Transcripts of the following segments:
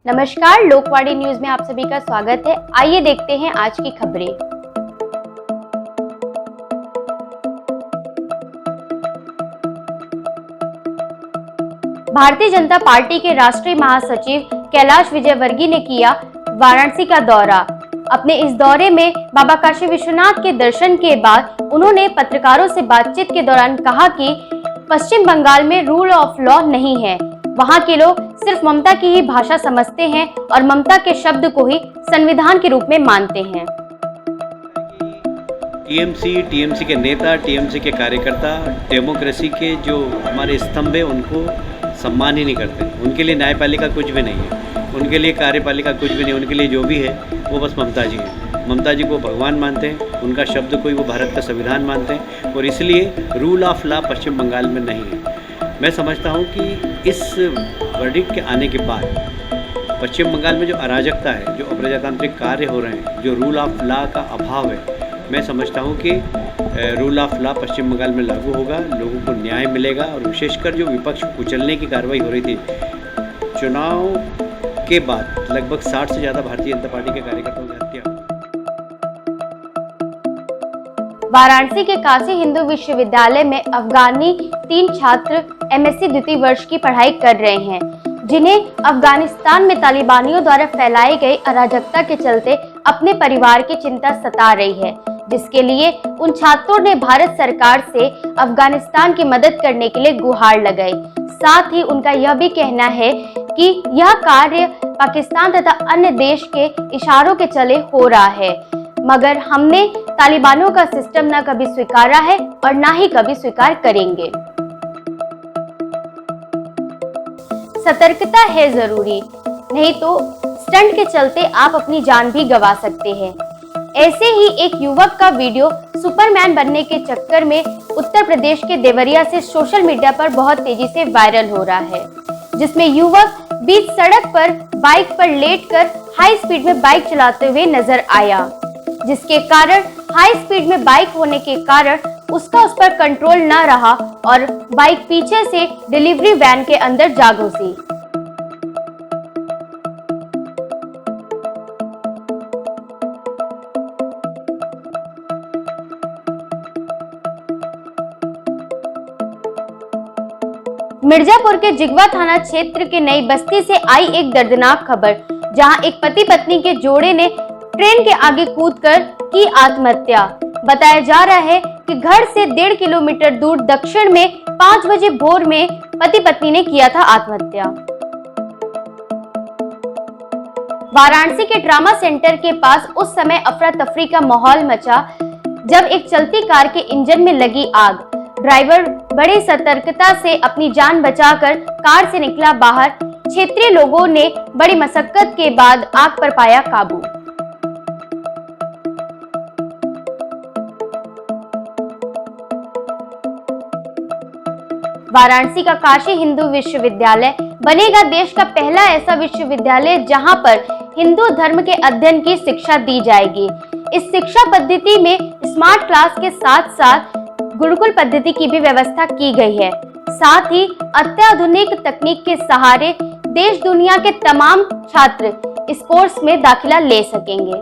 नमस्कार, लोकवाणी न्यूज में आप सभी का स्वागत है। आइए देखते हैं आज की खबरें। भारतीय जनता पार्टी के राष्ट्रीय महासचिव कैलाश विजयवर्गीय ने किया वाराणसी का दौरा। अपने इस दौरे में बाबा काशी विश्वनाथ के दर्शन के बाद उन्होंने पत्रकारों से बातचीत के दौरान कहा कि पश्चिम बंगाल में रूल ऑफ लॉ नहीं है। वहां के लोग सिर्फ ममता की ही भाषा समझते हैं और ममता के शब्द को ही संविधान के रूप में मानते हैं। टीएमसी के नेता, टीएमसी के कार्यकर्ता डेमोक्रेसी के जो हमारे स्तंभ है उनको सम्मान ही नहीं करते। उनके लिए न्यायपालिका कुछ भी नहीं है, उनके लिए कार्यपालिका कुछ भी नहीं, उनके लिए जो भी है वो बस ममता जी है। ममता जी को भगवान मानते हैं, उनका शब्द को ही वो भारत का संविधान मानते हैं और इसलिए रूल ऑफ लॉ पश्चिम बंगाल में नहीं है। मैं समझता हूँ कि इस वर्डिक्ट के आने के बाद पश्चिम बंगाल में जो अराजकता है, जो अप्रजातांत्रिक कार्य हो रहे हैं, जो रूल ऑफ लॉ का अभाव है, मैं समझता हूँ कि रूल ऑफ लॉ पश्चिम बंगाल में लागू होगा, लोगों को न्याय मिलेगा और विशेषकर जो विपक्ष को कुचलने की कार्रवाई हो रही थी चुनाव के बाद लगभग 60 से ज़्यादा भारतीय जनता पार्टी के कार्यकर्ताओं की हत्या। वाराणसी के काशी हिंदू विश्वविद्यालय में अफगानी 3 छात्र एमएससी द्वितीय वर्ष की पढ़ाई कर रहे हैं, जिन्हें अफगानिस्तान में तालिबानियों द्वारा फैलाई गई अराजकता के चलते अपने परिवार की चिंता सता रही है, जिसके लिए उन छात्रों ने भारत सरकार से अफगानिस्तान की मदद करने के लिए गुहार लगाई। साथ ही उनका यह भी कहना है कि यह कार्य पाकिस्तान तथा अन्य देश के इशारों के चले हो रहा है, मगर हमने तालिबानों का सिस्टम न कभी स्वीकारा है और न ही कभी स्वीकार करेंगे। सतर्कता है जरूरी, नहीं तो स्टंट के चलते आप अपनी जान भी गंवा सकते हैं। ऐसे ही एक युवक का वीडियो सुपरमैन बनने के चक्कर में उत्तर प्रदेश के देवरिया से सोशल मीडिया पर बहुत तेजी से वायरल हो रहा है, जिसमें युवक बीच सड़क पर बाइक पर लेटकर हाई स्पीड में बाइक चलाते हुए नजर आया, जिसके कारण हाई स्पीड में बाइक होने के कारण उसका उस पर कंट्रोल न रहा और बाइक पीछे से डिलीवरी वैन के अंदर जा घुसी। मिर्जापुर के जिगवा थाना क्षेत्र के नई बस्ती से आई एक दर्दनाक खबर, जहां एक पति पत्नी के जोड़े ने ट्रेन के आगे कूदकर की आत्महत्या। बताया जा रहा है कि घर से 1.5 किलोमीटर दूर दक्षिण में 5 बजे भोर में पति पत्नी ने किया था आत्महत्या। वाराणसी के ट्रामा सेंटर के पास उस समय अफरा तफरी का माहौल मचा जब एक चलती कार के इंजन में लगी आग। ड्राइवर बड़ी सतर्कता से अपनी जान बचाकर कार से निकला बाहर। क्षेत्रीय लोगों ने बड़ी मशक्कत के बाद आग पर पाया काबू। वाराणसी का काशी हिंदू विश्वविद्यालय बनेगा देश का पहला ऐसा विश्वविद्यालय जहां पर हिंदू धर्म के अध्ययन की शिक्षा दी जाएगी। इस शिक्षा पद्धति में स्मार्ट क्लास के साथ साथ गुरुकुल पद्धति की भी व्यवस्था की गई है। साथ ही अत्याधुनिक तकनीक के सहारे देश दुनिया के तमाम छात्र इस कोर्स में दाखिला ले सकेंगे।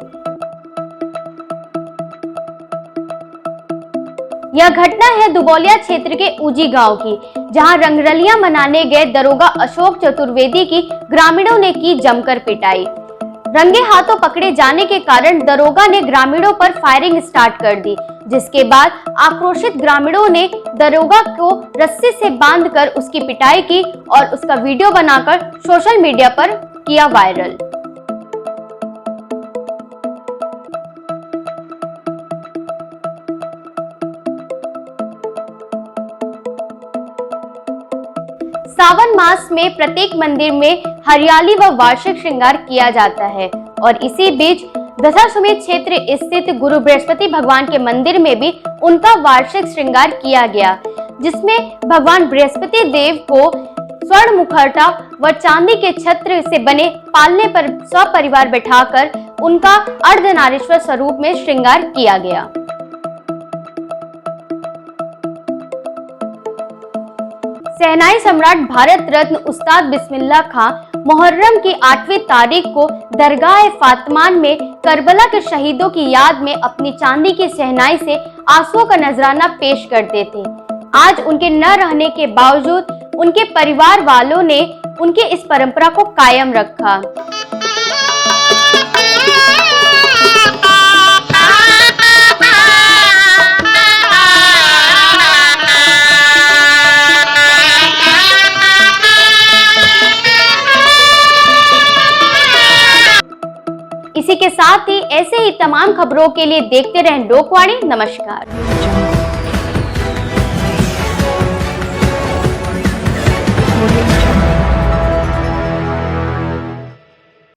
यह घटना है दुबौलिया क्षेत्र के ऊजी गांव की, जहां रंगरलियां मनाने गए दरोगा अशोक चतुर्वेदी की ग्रामीणों ने की जमकर पिटाई। रंगे हाथों पकड़े जाने के कारण दरोगा ने ग्रामीणों पर फायरिंग स्टार्ट कर दी, जिसके बाद आक्रोशित ग्रामीणों ने दरोगा को रस्सी से बांधकर उसकी पिटाई की और उसका वीडियो बनाकर सोशल मीडिया पर किया वायरल। सावन मास में प्रत्येक मंदिर में हरियाली व वार्षिक श्रृंगार किया जाता है और इसी बीच दशाश्वमेध क्षेत्र स्थित गुरु बृहस्पति भगवान के मंदिर में भी उनका वार्षिक श्रृंगार किया गया, जिसमें भगवान बृहस्पति देव को स्वर्ण मुखौटा व चांदी के छत्र से बने पालने पर सपरिवार बैठाकर उनका अर्धनारीश्वर स्वरूप में श्रृंगार किया गया। शहनाई सम्राट भारत रत्न उस्ताद बिस्मिल्लाह खां मुहर्रम की 8वीं तारीख को दरगाह फातमान में करबला के शहीदों की याद में अपनी चांदी की शहनाई से आंसुओं का नजराना पेश करते थे। आज उनके न रहने के बावजूद उनके परिवार वालों ने उनके इस परंपरा को कायम रखा। इसी के साथ ही ऐसे ही तमाम खबरों के लिए देखते रहें लोकवाणी। नमस्कार।